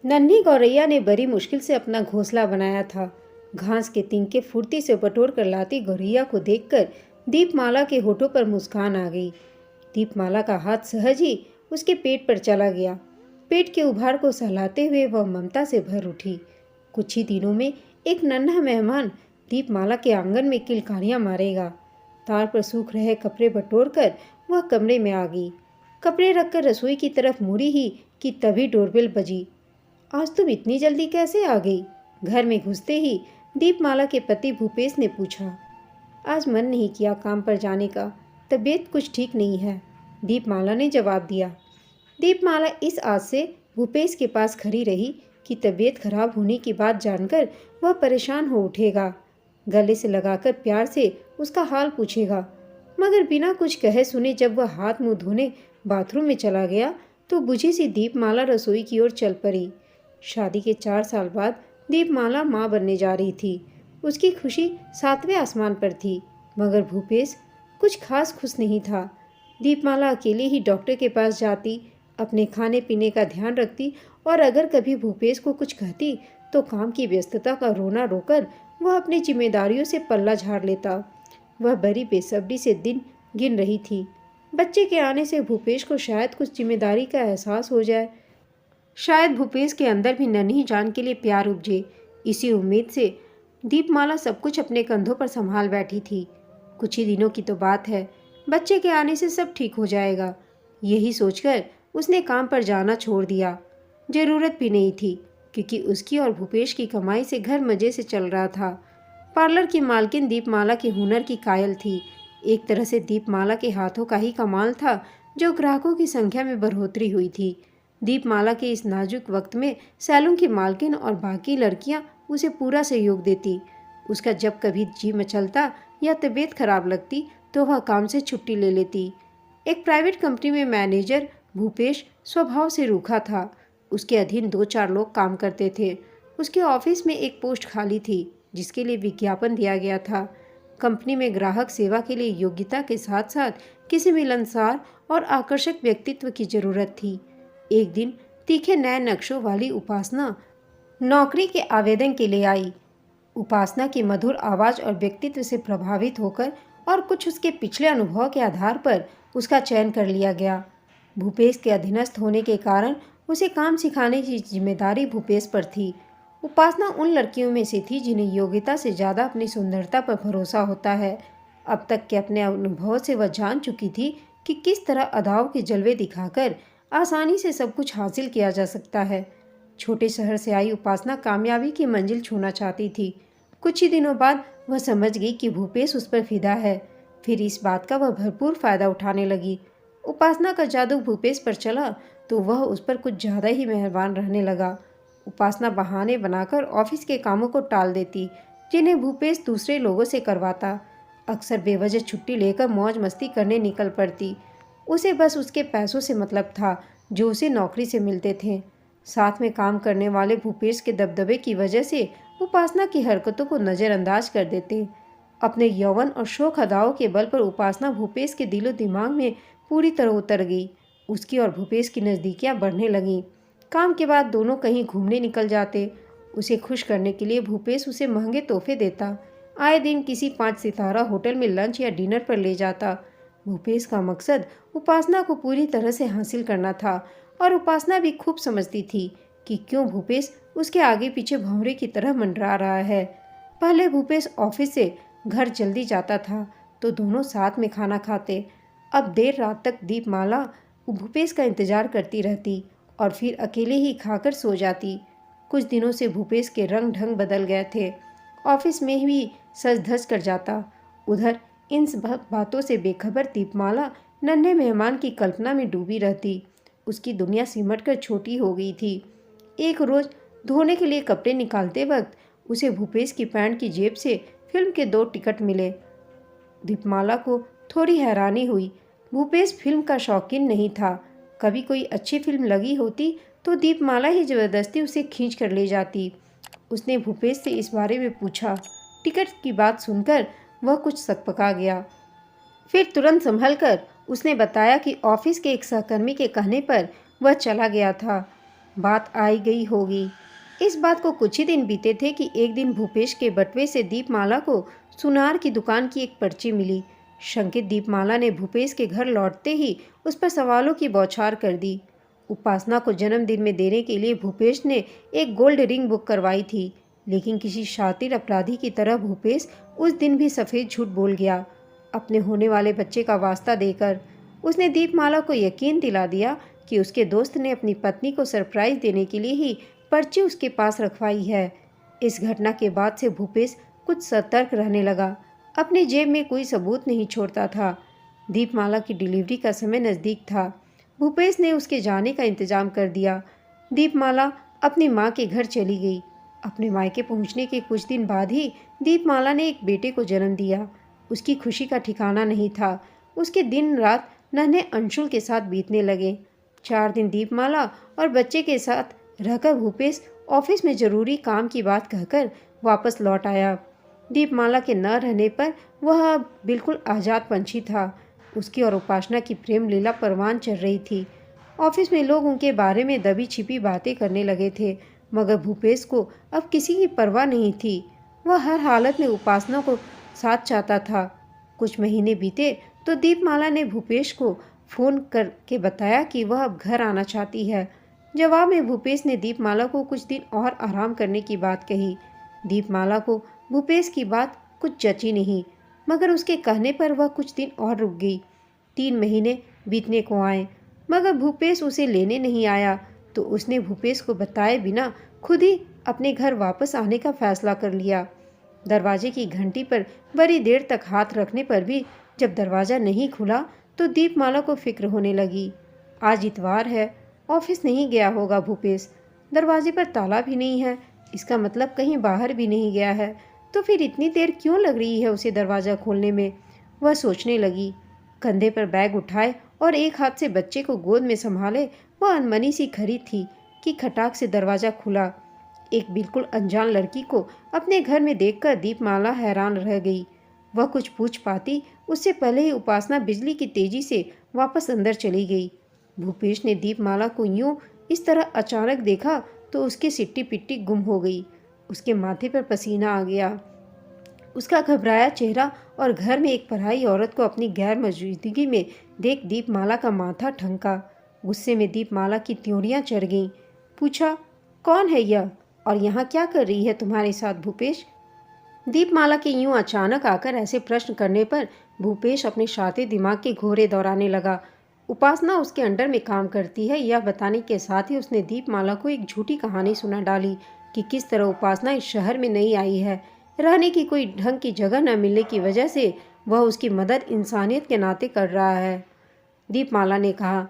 नन्ही गौरैया ने बड़ी मुश्किल से अपना घोंसला बनाया था। घास के तिनके फुर्ती से बटोर कर लाती गौरैया को देखकर दीपमाला के होठों पर मुस्कान आ गई। दीपमाला का हाथ सहज ही उसके पेट पर चला गया। पेट के उभार को सहलाते हुए वह ममता से भर उठी। कुछ ही दिनों में एक नन्हा मेहमान दीपमाला के आंगन में किलकारियां मारेगा। तार पर सूख रहे कपड़े बटोरकर वह कमरे में आ गई। कपड़े रखकर रसोई की तरफ मुड़ी ही कि तभी डोरबेल बजी। आज तुम इतनी जल्दी कैसे आ गई? घर में घुसते ही दीपमाला के पति भूपेश ने पूछा। आज मन नहीं किया काम पर जाने का, तबीयत कुछ ठीक नहीं है, दीपमाला ने जवाब दिया। दीपमाला इस आस से भूपेश के पास खड़ी रही कि तबीयत खराब होने की बात जानकर वह परेशान हो उठेगा, गले से लगाकर प्यार से उसका हाल पूछेगा। मगर बिना कुछ कहे सुने जब वह हाथ मुंह धोने बाथरूम में चला गया तो बुझी सी दीपमाला रसोई की ओर चल पड़ी। शादी के 4 साल बाद दीपमाला माँ बनने जा रही थी। उसकी खुशी 7वें आसमान पर थी, मगर भूपेश कुछ खास खुश नहीं था। दीपमाला अकेले ही डॉक्टर के पास जाती, अपने खाने पीने का ध्यान रखती और अगर कभी भूपेश को कुछ कहती तो काम की व्यस्तता का रोना रोकर वह अपनी जिम्मेदारियों से पल्ला झाड़ लेता। वह बड़ी बेसब्री से दिन गिन रही थी। बच्चे के आने से भूपेश को शायद कुछ जिम्मेदारी का एहसास हो जाए, शायद भूपेश के अंदर भी नन्ही जान के लिए प्यार उपजे। इसी उम्मीद से दीपमाला सब कुछ अपने कंधों पर संभाल बैठी थी। कुछ ही दिनों की तो बात है, बच्चे के आने से सब ठीक हो जाएगा। यही सोचकर उसने काम पर जाना छोड़ दिया। जरूरत भी नहीं थी, क्योंकि उसकी और भूपेश की कमाई से घर मजे से चल रहा था। पार्लर की मालकिन दीपमाला के हुनर की कायल थी। एक तरह से दीपमाला के हाथों का ही कमाल था जो ग्राहकों की संख्या में बढ़ोतरी हुई थी। दीपमाला के इस नाजुक वक्त में सैलून की मालकिन और बाकी लड़कियां उसे पूरा सहयोग देती। उसका जब कभी जी मचलता या तबीयत खराब लगती तो वह काम से छुट्टी ले लेती। एक प्राइवेट कंपनी में मैनेजर भूपेश स्वभाव से रूखा था। उसके अधीन 2-4 लोग काम करते थे। उसके ऑफिस में एक पोस्ट खाली थी जिसके लिए विज्ञापन दिया गया था। कंपनी में ग्राहक सेवा के लिए योग्यता के साथ साथ किसी मिलनसार और आकर्षक व्यक्तित्व की जरूरत थी। एक दिन तीखे नए नक्शों वाली उपासना नौकरी के आवेदन के लिए आई। उपासना की मधुर आवाज़ और व्यक्तित्व से प्रभावित होकर और कुछ उसके पिछले अनुभव के आधार पर उसका चयन कर लिया गया। भूपेश के अधीनस्थ होने के कारण उसे काम सिखाने की जिम्मेदारी भूपेश पर थी। उपासना उन लड़कियों में से थी जिन्हें योग्यता से ज़्यादा अपनी सुंदरता पर भरोसा होता है। अब तक के अपने अनुभव से वह जान चुकी थी कि किस तरह अदाओं के जलवे दिखाकर आसानी से सब कुछ हासिल किया जा सकता है। छोटे शहर से आई उपासना कामयाबी की मंजिल छूना चाहती थी। कुछ ही दिनों बाद वह समझ गई कि भूपेश उस पर फिदा है। फिर इस बात का वह भरपूर फायदा उठाने लगी। उपासना का जादू भूपेश पर चला तो वह उस पर कुछ ज़्यादा ही मेहरबान रहने लगा। उपासना बहाने बनाकर ऑफिस के कामों को टाल देती जिन्हें भूपेश दूसरे लोगों से करवाता। अक्सर बेवजह छुट्टी लेकर मौज मस्ती करने निकल पड़ती। उसे बस उसके पैसों से मतलब था जो उसे नौकरी से मिलते थे। साथ में काम करने वाले भूपेश के दबदबे की वजह से उपासना की हरकतों को नज़रअंदाज कर देते। अपने यौवन और शोख अदाओं के बल पर उपासना भूपेश के दिलो दिमाग में पूरी तरह उतर गई। उसकी और भूपेश की नज़दीकियाँ बढ़ने लगीं। काम के बाद दोनों कहीं घूमने निकल जाते। उसे खुश करने के लिए भूपेश उसे महंगे तोहफे देता। आए दिन किसी 5 सितारा होटल में लंच या डिनर पर ले जाता। भूपेश का मकसद उपासना को पूरी तरह से हासिल करना था और उपासना भी खूब समझती थी कि क्यों भूपेश उसके आगे पीछे भंवरे की तरह मंडरा रहा है। पहले भूपेश ऑफिस से घर जल्दी जाता था तो दोनों साथ में खाना खाते। अब देर रात तक दीपमाला भूपेश का इंतजार करती रहती और फिर अकेले ही खाकर सो जाती। कुछ दिनों से भूपेश के रंग ढंग बदल गए थे। ऑफिस में भी सज धज कर जाता। उधर इन सब बातों से बेखबर दीपमाला नन्हे मेहमान की कल्पना में डूबी रहती। उसकी दुनिया सिमट कर छोटी हो गई थी। एक रोज़ धोने के लिए कपड़े निकालते वक्त उसे भूपेश की पैंट की जेब से फिल्म के 2 टिकट मिले। दीपमाला को थोड़ी हैरानी हुई। भूपेश फिल्म का शौकीन नहीं था। कभी कोई अच्छी फिल्म लगी होती तो दीपमाला ही ज़बरदस्ती उसे खींच कर ले जाती। उसने भूपेश से इस बारे में पूछा। टिकट की बात सुनकर वह कुछ सकपका गया। फिर तुरंत संभल कर उसने बताया कि ऑफिस के एक सहकर्मी के कहने पर वह चला गया था। बात आई गई होगी। इस बात को कुछ ही दिन बीते थे कि एक दिन भूपेश के बटुए से दीपमाला को सुनार की दुकान की एक पर्ची मिली। शंकित दीपमाला ने भूपेश के घर लौटते ही उस पर सवालों की बौछार कर दी। उपासना को जन्मदिन में देने के लिए भूपेश ने एक गोल्ड रिंग बुक करवाई थी, लेकिन किसी शातिर अपराधी की तरह भूपेश उस दिन भी सफ़ेद झूठ बोल गया। अपने होने वाले बच्चे का वास्ता देकर उसने दीपमाला को यकीन दिला दिया कि उसके दोस्त ने अपनी पत्नी को सरप्राइज देने के लिए ही पर्ची उसके पास रखवाई है। इस घटना के बाद से भूपेश कुछ सतर्क रहने लगा, अपनी जेब में कोई सबूत नहीं छोड़ता था। दीपमाला की डिलीवरी का समय नज़दीक था। भूपेश ने उसके जाने का इंतजाम कर दिया। दीपमाला अपनी माँ के घर चली गई। अपने मायके पहुँचने के कुछ दिन बाद ही दीपमाला ने एक बेटे को जन्म दिया। उसकी खुशी का ठिकाना नहीं था। उसके दिन रात नन्हे अंशुल के साथ बीतने लगे। 4 दिन दीपमाला और बच्चे के साथ रहकर भूपेश ऑफिस में ज़रूरी काम की बात कहकर वापस लौट आया। दीपमाला के न रहने पर वह अब बिल्कुल आज़ाद पंछी था। उसकी और उपासना की प्रेम लीला परवान चल रही थी। ऑफिस में लोग उनके बारे में दबी छिपी बातें करने लगे थे, मगर भूपेश को अब किसी की परवाह नहीं थी। वह हर हालत में उपासना को साथ चाहता था। कुछ महीने बीते तो दीपमाला ने भूपेश को फ़ोन करके बताया कि वह अब घर आना चाहती है। जवाब में भूपेश ने दीपमाला को कुछ दिन और आराम करने की बात कही। दीपमाला को भूपेश की बात कुछ जची नहीं, मगर उसके कहने पर वह कुछ दिन और रुक गई। 3 महीने बीतने को आए, मगर भूपेश उसे लेने नहीं आया, तो उसने भूपेश को बताए बिना खुद ही अपने घर वापस आने का फैसला कर लिया। दरवाजे की घंटी पर बड़ी देर तक हाथ रखने पर भी जब दरवाज़ा नहीं खुला तो दीपमाला को फिक्र होने लगी। आज इतवार है, ऑफिस नहीं गया होगा भूपेश। दरवाजे पर ताला भी नहीं है, इसका मतलब कहीं बाहर भी नहीं गया है। तो फिर इतनी देर क्यों लग रही है उसे दरवाज़ा खोलने में? वह सोचने लगी। कंधे पर बैग उठाए और एक हाथ से बच्चे को गोद में संभाले वह अनमनी सी खड़ी थी कि खटाक से दरवाज़ा खुला। एक बिल्कुल अनजान लड़की को अपने घर में देखकर दीपमाला हैरान रह गई। वह कुछ पूछ पाती उससे पहले ही उपासना बिजली की तेजी से वापस अंदर चली गई। भूपेश ने दीपमाला को यूं इस तरह अचानक देखा तो उसकी सिट्टी पिट्टी गुम हो गई। उसके माथे पर पसीना आ गया। उसका घबराया चेहरा और घर में एक पराई औरत को अपनी गैर मौजूदगी में देख दीपमाला का माथा ठनका। गुस्से में दीपमाला की त्योरियां चढ़ गईं। पूछा, कौन है यह और यहाँ क्या कर रही है तुम्हारे साथ भूपेश? दीपमाला के यूं अचानक आकर ऐसे प्रश्न करने पर भूपेश अपने शातिर दिमाग के घोरे दौड़ाने लगा। उपासना उसके अंडर में काम करती है, यह बताने के साथ ही उसने दीपमाला को एक झूठी कहानी सुना डाली कि किस तरह उपासना इस शहर में नहीं आई है। रहने की कोई ढंग की जगह न मिलने की वजह से वह उसकी मदद इंसानियत के नाते कर रहा है। दीपमाला ने कहा,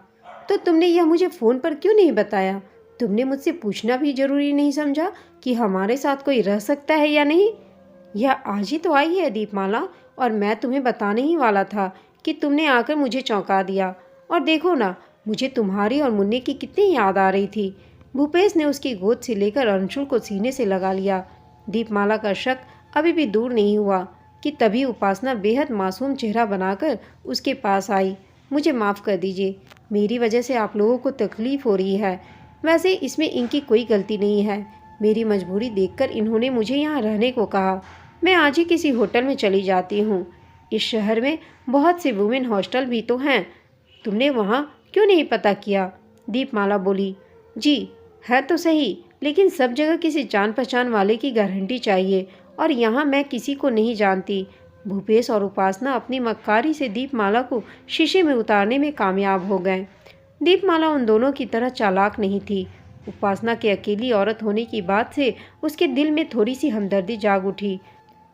तो तुमने यह मुझे फ़ोन पर क्यों नहीं बताया? तुमने मुझसे पूछना भी जरूरी नहीं समझा कि हमारे साथ कोई रह सकता है या नहीं? यह आज ही तो आई है दीपमाला, और मैं तुम्हें बताने ही वाला था कि तुमने आकर मुझे चौंका दिया। और देखो ना, मुझे तुम्हारी और मुन्ने की कितनी याद आ रही थी। भूपेश ने उसकी गोद से लेकर अंशुल को सीने से लगा लिया। दीपमाला का शक अभी भी दूर नहीं हुआ कि तभी उपासना बेहद मासूम चेहरा बनाकर उसके पास आई। मुझे माफ़ कर दीजिए, मेरी वजह से आप लोगों को तकलीफ़ हो रही है। वैसे इसमें इनकी कोई गलती नहीं है। मेरी मजबूरी देखकर इन्होंने मुझे यहाँ रहने को कहा। मैं आज ही किसी होटल में चली जाती हूँ। इस शहर में बहुत से वुमेन हॉस्टल भी तो हैं, तुमने वहाँ क्यों नहीं पता किया? दीपमाला बोली, जी है तो सही, लेकिन सब जगह किसी जान पहचान वाले की गारंटी चाहिए, और यहाँ मैं किसी को नहीं जानती। भूपेश और उपासना अपनी मक्कारी से दीपमाला को शीशे में उतारने में कामयाब हो गए। दीपमाला उन दोनों की तरह चालाक नहीं थी। उपासना के अकेली औरत होने की बात से उसके दिल में थोड़ी सी हमदर्दी जाग उठी।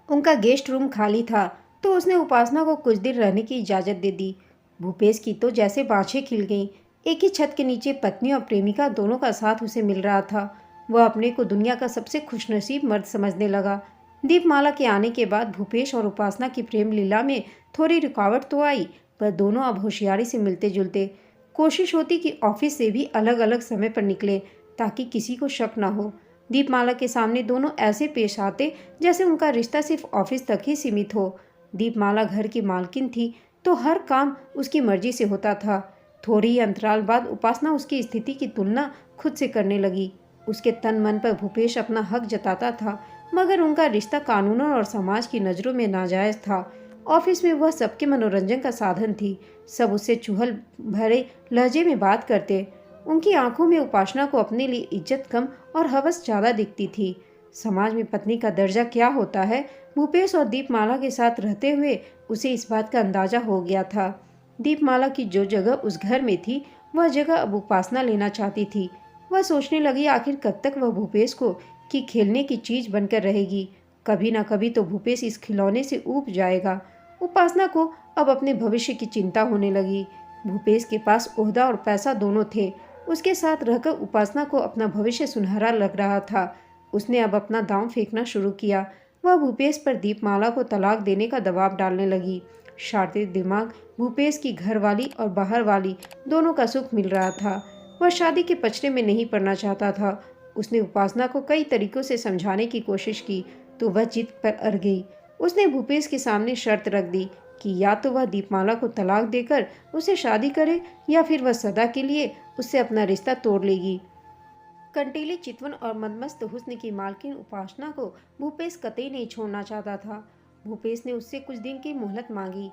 उनका गेस्ट रूम खाली था तो उसने उपासना को कुछ दिन रहने की इजाज़त दे दी। भूपेश की तो जैसे बाँछें खिल गईं। एक ही छत के नीचे पत्नी और प्रेमिका दोनों का साथ उसे मिल रहा था। वह अपने को दुनिया का सबसे खुशनसीब मर्द समझने लगा। दीपमाला के आने के बाद भूपेश और उपासना की प्रेम लीला में थोड़ी रुकावट तो आई, पर दोनों अब होशियारी से मिलते जुलते। कोशिश होती कि ऑफिस से भी अलग अलग समय पर निकले ताकि किसी को शक न हो। दीपमाला के सामने दोनों ऐसे पेश आते जैसे उनका रिश्ता सिर्फ ऑफिस तक ही सीमित हो। दीपमाला घर की मालकिन थी तो हर काम उसकी मर्जी से होता था। थोड़ी ही अंतराल बाद उपासना उसकी स्थिति की तुलना खुद से करने लगी। उसके तन मन पर भूपेश अपना हक जताता था, मगर उनका रिश्ता कानूनों और समाज की नज़रों में नाजायज़ था। ऑफिस में वह सबके मनोरंजन का साधन थी। सब उससे चुहल भरे लहजे में बात करते। उनकी आंखों में उपासना को अपने लिए इज्जत कम और हवस ज़्यादा दिखती थी। समाज में पत्नी का दर्जा क्या होता है, भूपेश और दीपमाला के साथ रहते हुए उसे इस बात का अंदाजा हो गया था। दीपमाला की जो जगह उस घर में थी, वह जगह अब उपासना लेना चाहती थी। वह सोचने लगी, आखिर कब तक वह भूपेश को की खेलने की चीज बनकर रहेगी। कभी ना कभी तो भूपेश इस खिलौने से ऊब जाएगा। उपासना को अब अपने भविष्य की चिंता होने लगी। भूपेश के पास ओहदा और पैसा दोनों थे। उसके साथ रहकर उपासना को अपना भविष्य सुनहरा लग रहा था। उसने अब अपना दांव फेंकना शुरू किया। वह भूपेश पर दीपमाला को तलाक देने का दबाव डालने लगी। शातिर दिमाग भूपेश की घरवाली और बाहर वाली दोनों का सुख मिल रहा था। वह शादी के पचड़े में नहीं पड़ना चाहता था। उसने उपासना को कई तरीकों से समझाने की कोशिश की, तो वह जिद पर अड़ गई। उसने भूपेश के सामने शर्त रख दी कि या तो वह दीपमाला को तलाक देकर उसे शादी करे, या फिर वह सदा के लिए उससे अपना रिश्ता तोड़ लेगी। कंटीली चितवन और मदमस्त हुस्न की मालकिन उपासना को भूपेश कतई नहीं छोड़ना चाहता था। भूपेश ने उससे कुछ दिन की मोहलत मांगी।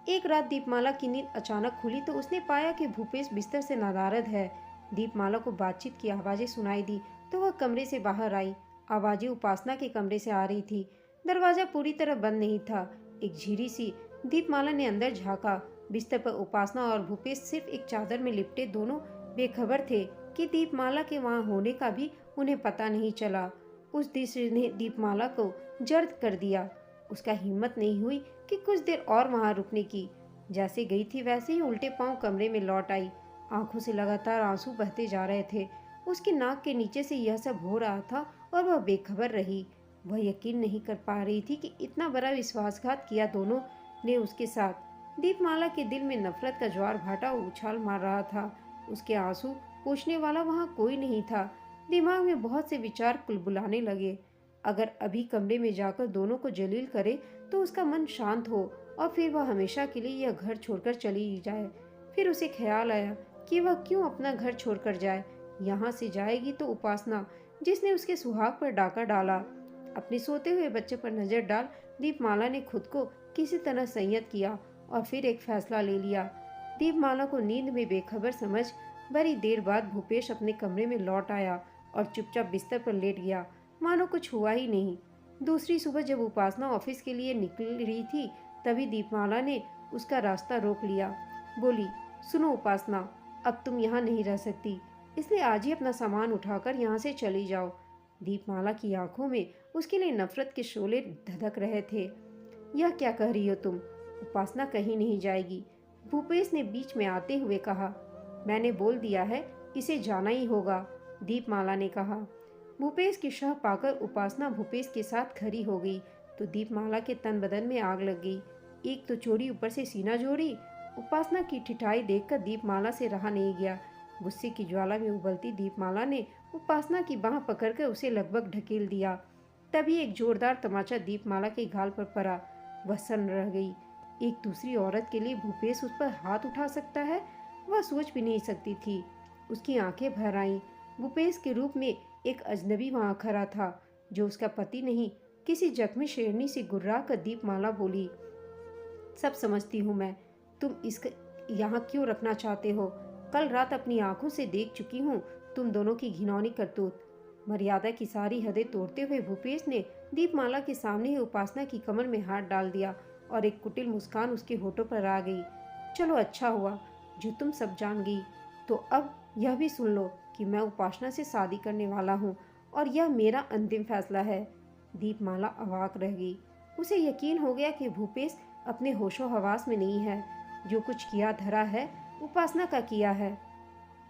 एक रात दीपमाला की नींद अचानक खुली तो उसने पाया कि भूपेश बिस्तर से नदारद है। दीपमाला को बातचीत की आवाज़ें सुनाई दी तो वह कमरे से बाहर आई। आवाज़ें उपासना के कमरे से आ रही थी। दरवाज़ा पूरी तरह बंद नहीं था। एक झिरी सी दीपमाला ने अंदर झाँका। बिस्तर पर उपासना और भूपेश सिर्फ एक चादर में लिपटे दोनों बेखबर थे कि दीपमाला के वहाँ होने का भी उन्हें पता नहीं चला। उस दृश्य ने दीपमाला को जर्द कर दिया। उसका हिम्मत नहीं हुई कि कुछ देर और वहाँ रुकने की। जैसे गई थी वैसे ही उल्टे पांव कमरे में लौट आई। आंखों से लगातार आंसू बहते जा रहे थे। उसकी नाक के नीचे से यह सब हो रहा था और वह बेखबर रही। वह यकीन नहीं कर पा रही थी कि इतना बड़ा विश्वासघात किया दोनों ने उसके साथ। दीपमाला के दिल में नफरत का ज्वार भाटा उछाल मार रहा था। उसके आंसू पूछने वाला वहाँ कोई नहीं था। दिमाग में बहुत से विचार कुलबुलाने लगे। अगर अभी कमरे में जाकर दोनों को जलील करे तो उसका मन शांत हो और फिर वह हमेशा के लिए यह घर छोड़कर चली जाए। फिर उसे ख्याल आया कि वह क्यों अपना घर छोड़कर जाए। यहाँ से जाएगी तो उपासना, जिसने उसके सुहाग पर डाका डाला। अपने सोते हुए बच्चे पर नजर डाल दीपमाला ने खुद को किसी तरह संयत किया और फिर एक फैसला ले लिया। दीपमाला को नींद में बेखबर समझ बड़ी देर बाद भूपेश अपने कमरे में लौट आया और चुपचाप बिस्तर पर लेट गया, मानो कुछ हुआ ही नहीं। दूसरी सुबह जब उपासना ऑफिस के लिए निकल रही थी, तभी दीपमाला ने उसका रास्ता रोक लिया। बोली, सुनो उपासना, अब तुम यहाँ नहीं रह सकती, इसलिए आज ही अपना सामान उठाकर यहाँ से चली जाओ। दीपमाला की आंखों में उसके लिए नफरत के शोले धधक रहे थे। यह क्या कह रही हो तुम? उपासना कहीं नहीं जाएगी, भूपेश ने बीच में आते हुए कहा। मैंने बोल दिया है, इसे जाना ही होगा, दीपमाला ने कहा। भूपेश की शह पाकर उपासना भूपेश के साथ खड़ी हो गई तो दीपमाला के तन बदन में आग लग गई। एक तो चोरी, ऊपर से सीना जोड़ी। उपासना की ठिठाई देखकर दीपमाला से रहा नहीं गया। गुस्से की ज्वाला में उबलती दीपमाला ने उपासना की बांह पकड़कर उसे लगभग ढकेल दिया। तभी एक जोरदार तमाचा दीपमाला के गाल पर पड़ा। वह सन्न रह गई। एक दूसरी औरत के लिए भूपेश उस पर हाथ उठा सकता है, वह सोच भी नहीं सकती थी। उसकी आंखें भर आईं। भूपेश के रूप में एक अजनबी वहां खड़ा था, जो उसका पति नहीं, किसी जख्मी शेरनी से गुर्रा कर दीपमाला बोली, सब समझती हूँ मैं, तुम इसका यहाँ क्यों रखना चाहते हो। कल रात अपनी आंखों से देख चुकी हूँ तुम दोनों की घिनौनी करतूत। मर्यादा की सारी हदें तोड़ते हुए भूपेश ने दीपमाला के सामने ही उपासना की कमर में हाथ डाल दिया और एक कुटिल मुस्कान उसके होठों पर आ गई। चलो अच्छा हुआ जो तुम सब जान गई, तो अब यह भी सुन लो कि मैं उपासना से शादी करने वाला हूँ और यह मेरा अंतिम फैसला है। दीपमाला अवाक रह गई। उसे यकीन हो गया कि भूपेश अपने होशो हवास में नहीं है। जो कुछ किया धरा है उपासना का किया है।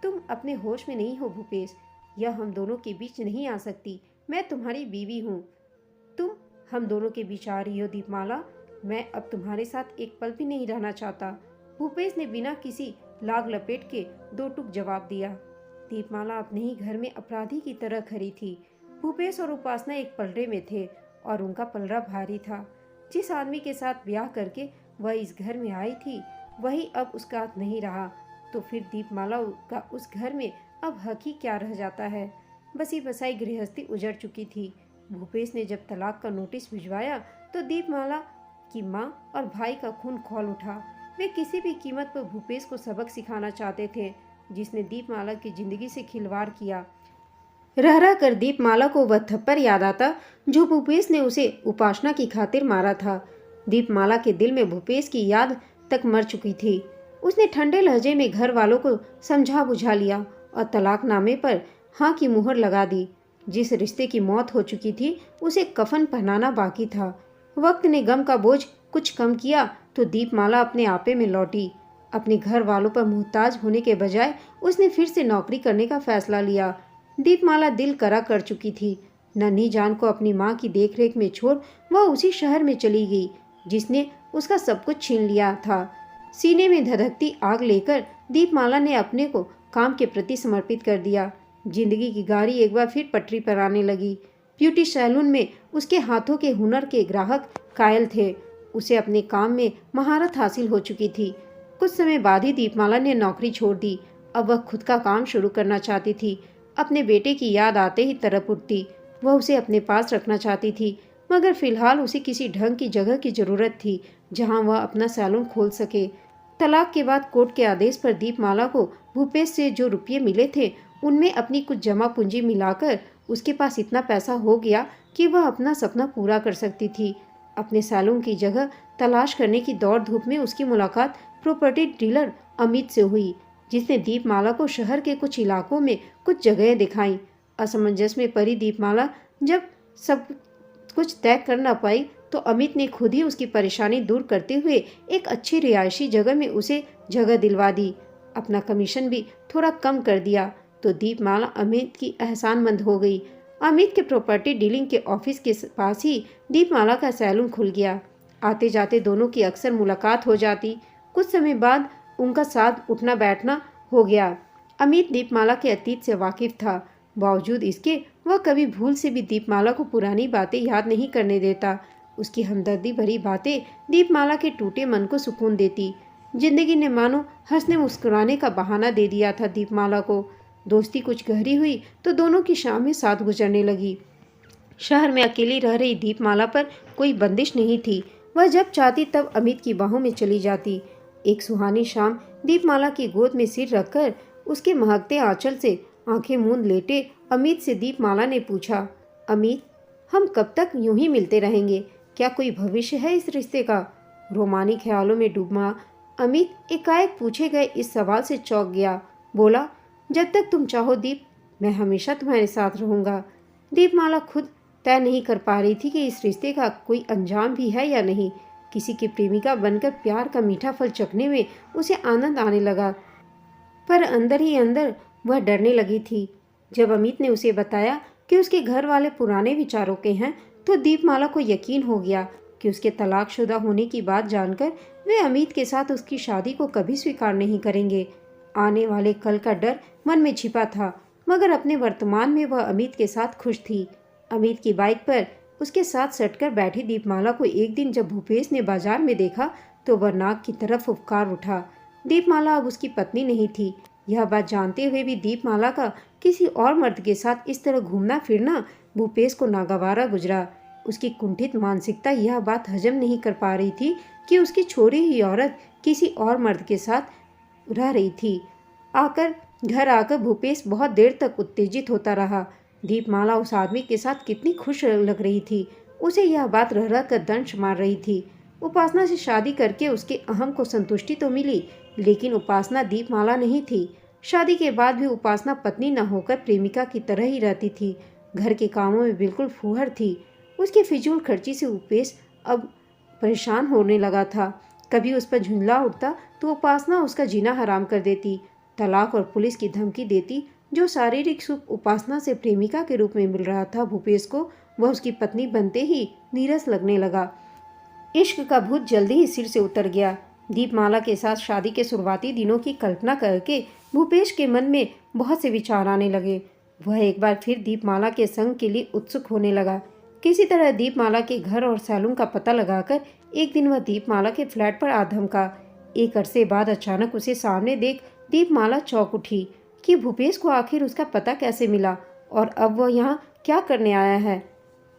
तुम अपने होश में नहीं हो भूपेश, यह हम दोनों के बीच नहीं आ सकती। मैं तुम्हारी बीवी हूँ, तुम हम दोनों के बीच आ रही हो। दीपमाला, मैं अब तुम्हारे साथ एक पल भी नहीं रहना चाहता। भूपेश ने बिना किसी लाग लपेट के दो टूक जवाब दिया। दीपमाला अपने ही घर में अपराधी की तरह खड़ी थी। भूपेश और उपासना एक पलड़े में थे और उनका पलड़ा भारी था। जिस आदमी के साथ ब्याह करके वह इस घर में आई थी, वही अब उसका नहीं रहा, तो फिर दीपमाला का उस घर में अब हक ही क्या रह जाता है। बसी बसाई गृहस्थी उजड़ चुकी थी। भूपेश ने जब तलाक का नोटिस भिजवाया तो दीपमाला की माँ और भाई का खून खौल उठा। वे किसी भी कीमत पर भूपेश को सबक सिखाना चाहते थे, जिसने दीपमाला की जिंदगी से खिलवाड़ किया। रह रह कर दीपमाला को वह थप्पड़ याद आता जो भूपेश ने उसे उपासना की खातिर मारा था। दीपमाला के दिल में भूपेश की याद तक मर चुकी थी। उसने ठंडे लहजे में घर वालों को समझा बुझा लिया और तलाकनामे पर हाँ की मुहर लगा दी। जिस रिश्ते की मौत हो चुकी थी उसे कफन पहनाना बाकी था। वक्त ने गम का बोझ कुछ कम किया तो दीपमाला अपने आपे में लौटी। अपने घर वालों पर मुहताज होने के बजाय उसने फिर से नौकरी करने का फैसला लिया। दीपमाला दिल करा कर चुकी थी। नन्ही जान को अपनी माँ की देखरेख में छोड़ वह उसी शहर में चली गई जिसने उसका सब कुछ छीन लिया था। सीने में धधकती आग लेकर दीपमाला ने अपने को काम के प्रति समर्पित कर दिया। जिंदगी की गाड़ी एक बार फिर पटरी पर आने लगी। ब्यूटी सैलून में उसके हाथों के हुनर के ग्राहक कायल थे। उसे अपने काम में महारत हासिल हो चुकी थी। कुछ समय बाद ही दीपमाला ने नौकरी छोड़ दी। अब वह खुद का काम शुरू करना चाहती थी। अपने बेटे की याद आते ही तड़प उठती। वह उसे अपने पास रखना चाहती थी, मगर फिलहाल उसे किसी ढंग की जगह की जरूरत थी जहां वह अपना सैलून खोल सके। तलाक के बाद कोर्ट के आदेश पर दीपमाला को भूपेश से जो रुपये मिले थे उनमें अपनी कुछ जमा पूंजी मिलाकर उसके पास इतना पैसा हो गया कि वह अपना सपना पूरा कर सकती थी। अपने सैलून की जगह तलाश करने की दौड़ धूप में उसकी मुलाकात प्रॉपर्टी डीलर अमित से हुई, जिसने दीपमाला को शहर के कुछ इलाकों में कुछ जगहें दिखाई। असमंजस में पड़ी दीपमाला जब सब कुछ तय कर न पाई तो अमित ने खुद ही उसकी परेशानी दूर करते हुए एक अच्छी रिहायशी जगह में उसे जगह दिलवा दी। अपना कमीशन भी थोड़ा कम कर दिया तो दीपमाला अमित की एहसानमंद हो गई। अमित के प्रॉपर्टी डीलिंग के ऑफिस के पास ही दीपमाला का सैलून खुल गया। आते जाते दोनों की अक्सर मुलाकात हो जाती। कुछ समय बाद उनका साथ उठना बैठना हो गया। अमित दीपमाला के अतीत से वाकिफ था। बावजूद इसके वह कभी भूल से भी दीपमाला को पुरानी बातें याद नहीं करने देता। उसकी हमदर्दी भरी बातें दीपमाला के टूटे मन को सुकून देती। जिंदगी ने मानो हंसने मुस्कुराने का बहाना दे दिया था दीपमाला को। दोस्ती कुछ गहरी हुई तो दोनों की शामें साथ गुजरने लगी। शहर में अकेली रह रही दीपमाला पर कोई बंदिश नहीं थी। वह जब चाहती तब अमित की बाहों में चली जाती। एक सुहानी शाम दीपमाला की गोद में सिर रखकर उसके महकते आंचल से आंखें मूंद लेटे अमित से दीपमाला ने पूछा, अमित, हम कब तक यूं ही मिलते रहेंगे? क्या कोई भविष्य है इस रिश्ते का? रोमानी ख्यालों में डूबा अमित एकाएक पूछे गए इस सवाल से चौंक गया। बोला, जब तक तुम चाहो दीप, मैं हमेशा तुम्हारे साथ रहूंगा। दीपमाला खुद तय नहीं कर पा रही थी कि इस रिश्ते का कोई अंजाम भी है या नहीं। किसी की प्रेमिका बनकर प्यार का मीठा फल चखने में उसे आनंद आने लगा, पर अंदर ही अंदर वह डरने लगी थी। जब अमित ने उसे बताया कि उसके घर वाले पुराने विचारों के हैं तो दीपमाला को यकीन हो गया कि उसके तलाकशुदा होने की बात जानकर वे अमित के साथ उसकी शादी को कभी स्वीकार नहीं करेंगे। आने वाले कल का डर मन में छिपा था, मगर अपने वर्तमान में वह अमित के साथ खुश थी। अमित की बाइक पर उसके साथ सटकर बैठी दीपमाला को एक दिन जब भूपेश ने बाजार में देखा तो वह नाक की तरफ फुफकार उठा। दीपमाला अब उसकी पत्नी नहीं थी। यह बात जानते हुए भी दीपमाला का किसी और मर्द के साथ इस तरह घूमना फिरना भूपेश को नागवारा गुजरा। उसकी कुंठित मानसिकता यह बात हजम नहीं कर पा रही थी कि उसकी छोड़ी हुई औरत किसी और मर्द के साथ रह रही थी। घर आकर भूपेश बहुत देर तक उत्तेजित होता रहा। दीपमाला उस आदमी के साथ कितनी खुश लग रही थी, उसे यह बात रह रह कर दंश मार रही थी। उपासना से शादी करके उसके अहम को संतुष्टि तो मिली, लेकिन उपासना दीपमाला नहीं थी। शादी के बाद भी उपासना पत्नी न होकर प्रेमिका की तरह ही रहती थी। घर के कामों में बिल्कुल फूहड़ थी। उसकी फिजूल खर्ची से उपेश अब परेशान होने लगा था। कभी उस पर झुंझला उठता तो उपासना उसका जीना हराम कर देती, तलाक और पुलिस की धमकी देती। जो शारीरिक सुख उपासना से प्रेमिका के रूप में मिल रहा था भूपेश को, वह उसकी पत्नी बनते ही नीरस लगने लगा। इश्क का भूत जल्दी ही सिर से उतर गया। दीपमाला के साथ शादी के शुरुआती दिनों की कल्पना करके भूपेश के मन में बहुत से विचार आने लगे। वह एक बार फिर दीपमाला के संग के लिए उत्सुक होने लगा। किसी तरह दीपमाला के घर और सैलून का पता लगाकर एक दिन वह दीपमाला के फ्लैट पर आ धमका। एक अरसे बाद अचानक उसे सामने देख दीपमाला चौंक उठी। कि भूपेश को आखिर उसका पता कैसे मिला और अब वह यहाँ क्या करने आया है।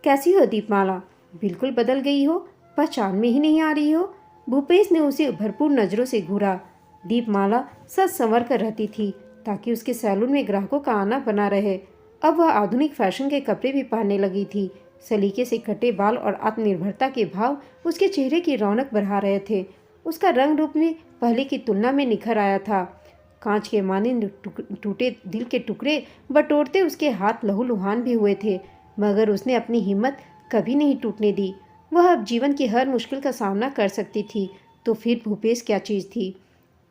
कैसी हो दीपमाला? बिल्कुल बदल गई हो, पहचान में ही नहीं आ रही हो। भूपेश ने उसे भरपूर नजरों से घूरा। दीपमाला सच संवर कर रहती थी ताकि उसके सैलून में ग्राहकों का आना बना रहे। अब वह आधुनिक फैशन के कपड़े भी पहनने लगी थी। सलीके से कटे बाल और आत्मनिर्भरता के भाव उसके चेहरे की रौनक बढ़ा रहे थे। उसका रंग रूप में पहले की तुलना में निखर आया था। कांच के मानिंद टूटे दिल के टुकड़े बटोरते उसके हाथ लहूलुहान भी हुए थे, मगर उसने अपनी हिम्मत कभी नहीं टूटने दी। वह अब जीवन की हर मुश्किल का सामना कर सकती थी। तो फिर भूपेश क्या चीज़ थी?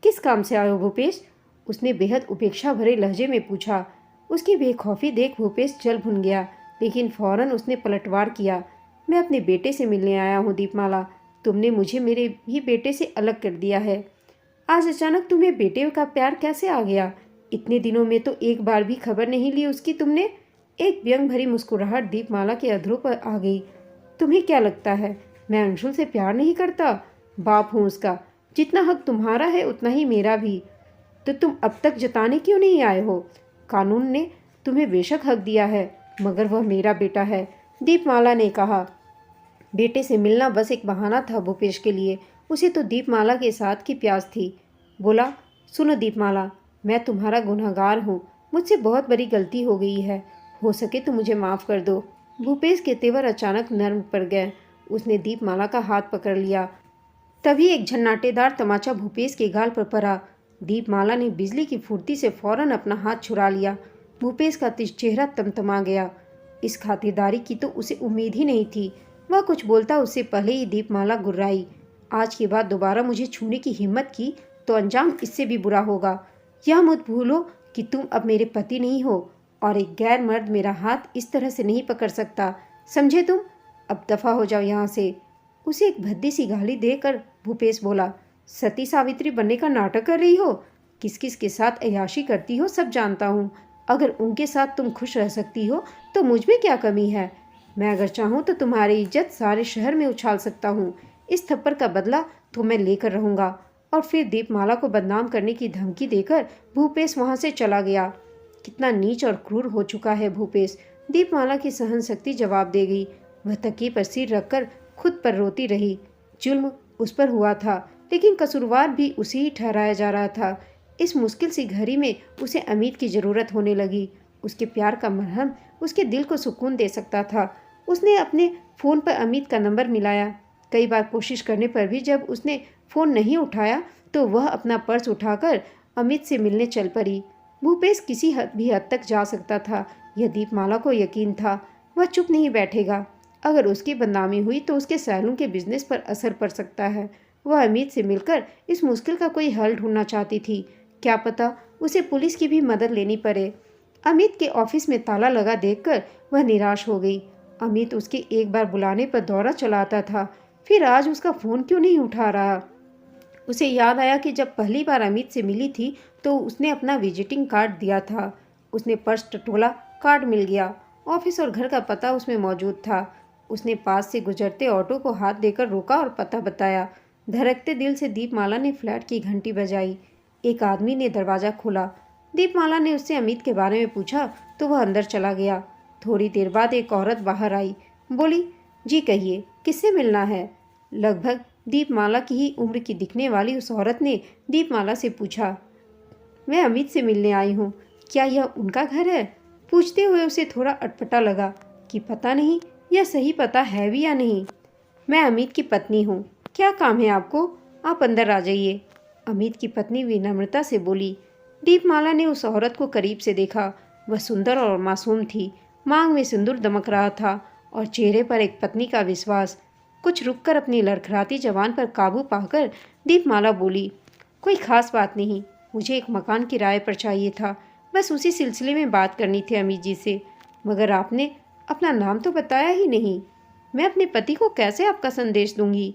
किस काम से आए हो भूपेश? उसने बेहद उपेक्षा भरे लहजे में पूछा। उसकी बेखौफी देख भूपेश जल भुन गया, लेकिन फौरन उसने पलटवार किया। मैं अपने बेटे से मिलने आया हूँ दीपमाला। तुमने मुझे मेरे भी बेटे से अलग कर दिया है। आज अचानक तुम्हें बेटे का प्यार कैसे आ गया? इतने दिनों में तो एक बार भी खबर नहीं ली उसकी तुमने। एक व्यंग भरी मुस्कुराहट दीपमाला के अधरों पर आ गई। तुम्हें क्या लगता है मैं अंशुल से प्यार नहीं करता? बाप हूँ उसका। जितना हक तुम्हारा है उतना ही मेरा भी। तो तुम अब तक जताने क्यों नहीं आए हो? कानून ने तुम्हें बेशक हक दिया है, मगर वह मेरा बेटा है, दीपमाला ने कहा। बेटे से मिलना बस एक बहाना था भूपेश के लिए। उसे तो दीपमाला के साथ की प्यास थी। बोला, सुनो दीपमाला, मैं तुम्हारा गुनहगार हूँ। मुझसे बहुत बड़ी गलती हो गई है। हो सके तो मुझे माफ़ कर दो। भूपेश के तेवर अचानक नर्म पड़ गए। उसने दीपमाला का हाथ पकड़ लिया। तभी एक झन्नाटेदार तमाचा भूपेश के गाल पर पड़ा। दीपमाला ने बिजली की फुर्ती से फौरन अपना हाथ छुड़ा लिया। भूपेश का चेहरा तमतमा गया। इस खातिरदारी की तो उसे उम्मीद ही नहीं थी। वह कुछ बोलता उससे पहले ही दीपमाला गुर्राई। आज के बाद दोबारा मुझे छूने की हिम्मत की तो अंजाम इससे भी बुरा होगा। यह मत भूलो कि तुम अब मेरे पति नहीं हो और एक गैर मर्द मेरा हाथ इस तरह से नहीं पकड़ सकता। समझे तुम? अब दफा हो जाओ यहाँ से। उसे एक भद्दी सी गाली देकर भूपेश बोला, सती सावित्री बनने का नाटक कर रही हो? किस किस के साथ अय्याशी करती हो सब जानता हूँ। अगर उनके साथ तुम खुश रह सकती हो तो मुझ में क्या कमी है? मैं अगर चाहूँ तो तुम्हारी इज्जत सारे शहर में उछाल सकता हूँ। इस थप्पड़ का बदला तो मैं लेकर रहूँगा। और फिर दीपमाला को बदनाम करने की धमकी देकर भूपेश वहाँ से चला गया। कितना नीच और क्रूर हो चुका है भूपेश। दीपमाला की सहन शक्ति जवाब दे गई। वह तकिए पर सिर रखकर खुद पर रोती रही। जुल्म उस पर हुआ था, लेकिन कसूरवार भी उसे ही ठहराया जा रहा था। इस मुश्किल सी घड़ी में उसे अमित की ज़रूरत होने लगी। उसके प्यार का मरहम उसके दिल को सुकून दे सकता था। उसने अपने फ़ोन पर अमित का नंबर मिलाया। कई बार कोशिश करने पर भी जब उसने फ़ोन नहीं उठाया तो वह अपना पर्स उठाकर अमित से मिलने चल पड़ी। भूपेश किसी हद तक जा सकता था, यह दीपमाला को यकीन था। वह चुप नहीं बैठेगा। अगर उसकी बदनामी हुई तो उसके सैलून के बिजनेस पर असर पड़ सकता है। वह अमित से मिलकर इस मुश्किल का कोई हल ढूंढना चाहती थी। क्या पता उसे पुलिस की भी मदद लेनी पड़े। अमित के ऑफिस में ताला लगा देखकर वह निराश हो गई। अमित उसके एक बार बुलाने पर दौरा चलाता था, फिर आज उसका फ़ोन क्यों नहीं उठा रहा? उसे याद आया कि जब पहली बार अमित से मिली थी तो उसने अपना विजिटिंग कार्ड दिया था। उसने पर्स टटोला, कार्ड मिल गया। ऑफिस और घर का पता उसमें मौजूद था। उसने पास से गुजरते ऑटो को हाथ देकर रोका और पता बताया। धड़कते दिल से दीपमाला ने फ्लैट की घंटी बजाई। एक आदमी ने दरवाज़ा खोला। दीपमाला ने उससे अमित के बारे में पूछा तो वह अंदर चला गया। थोड़ी देर बाद एक औरत बाहर आई। बोली, जी कहिए, किससे मिलना है? लगभग दीपमाला की ही उम्र की दिखने वाली उस औरत ने दीपमाला से पूछा। मैं अमित से मिलने आई हूँ, क्या यह उनका घर है? पूछते हुए उसे थोड़ा अटपटा लगा कि पता नहीं यह सही पता है भी या नहीं। मैं अमित की पत्नी हूँ। क्या काम है आपको? आप अंदर आ जाइए, अमित की पत्नी विनम्रता से बोली। दीपमाला ने उस औरत को करीब से देखा। वह सुंदर और मासूम थी। मांग में सिंदूर दमक रहा था और चेहरे पर एक पत्नी का विश्वास। कुछ रुककर अपनी लड़खड़ाती जवान पर काबू पाकर दीपमाला बोली, कोई खास बात नहीं, मुझे एक मकान किराए पर चाहिए था। बस उसी सिलसिले में बात करनी थी अमित जी से। मगर आपने अपना नाम तो बताया ही नहीं। मैं अपने पति को कैसे आपका संदेश दूंगी?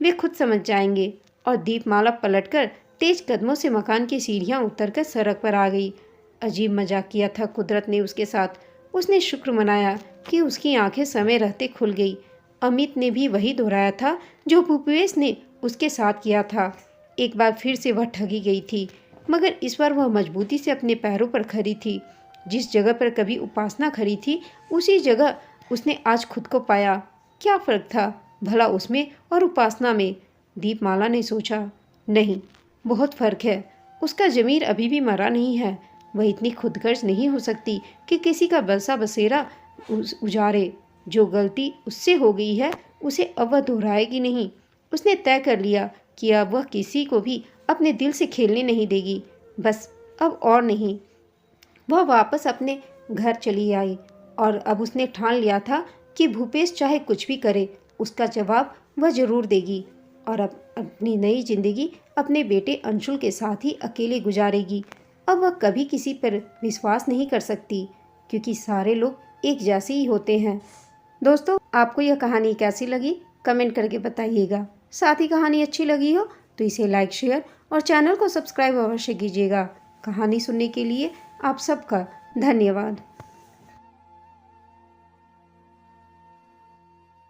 वे खुद समझ जाएंगे। और दीपमाला पलटकर तेज कदमों से मकान की सीढ़ियां उतरकर सड़क पर आ गई। अजीब मजाक किया था कुदरत ने उसके साथ। उसने शुक्र मनाया कि उसकी आंखें समय रहते खुल गई। अमित ने भी वही दोहराया था जो भूपेश ने उसके साथ किया था। एक बार फिर से वह ठगी गई थी। मगर इस बार वह मजबूती से अपने पैरों पर खड़ी थी। जिस जगह पर कभी उपासना खड़ी थी, उसी जगह उसने आज खुद को पाया। क्या फर्क था भला उसमें और उपासना में? दीपमाला ने सोचा। नहीं, बहुत फर्क है। उसका ज़मीर अभी भी मरा नहीं है। वह इतनी खुदगर्ज नहीं हो सकती कि किसी का बसा बसेरा उजाड़े। जो गलती उससे हो गई है उसे अब वह दोहराएगी नहीं। उसने तय कर लिया कि अब वह किसी को भी अपने दिल से खेलने नहीं देगी। बस अब और नहीं। वह वापस अपने घर चली आई और अब उसने ठान लिया था कि भूपेश चाहे कुछ भी करे, उसका जवाब वह जरूर देगी और अब अपनी नई जिंदगी अपने बेटे अंशुल के साथ ही अकेले गुजारेगी। अब वह कभी किसी पर विश्वास नहीं कर सकती, क्योंकि सारे लोग एक जैसे ही होते हैं। दोस्तों, आपको यह कहानी कैसी लगी कमेंट करके बताइएगा। साथ ही कहानी अच्छी लगी हो तो इसे लाइक, शेयर और चैनल को सब्सक्राइब अवश्य कीजिएगा। कहानी सुनने के लिए आप सबका धन्यवाद।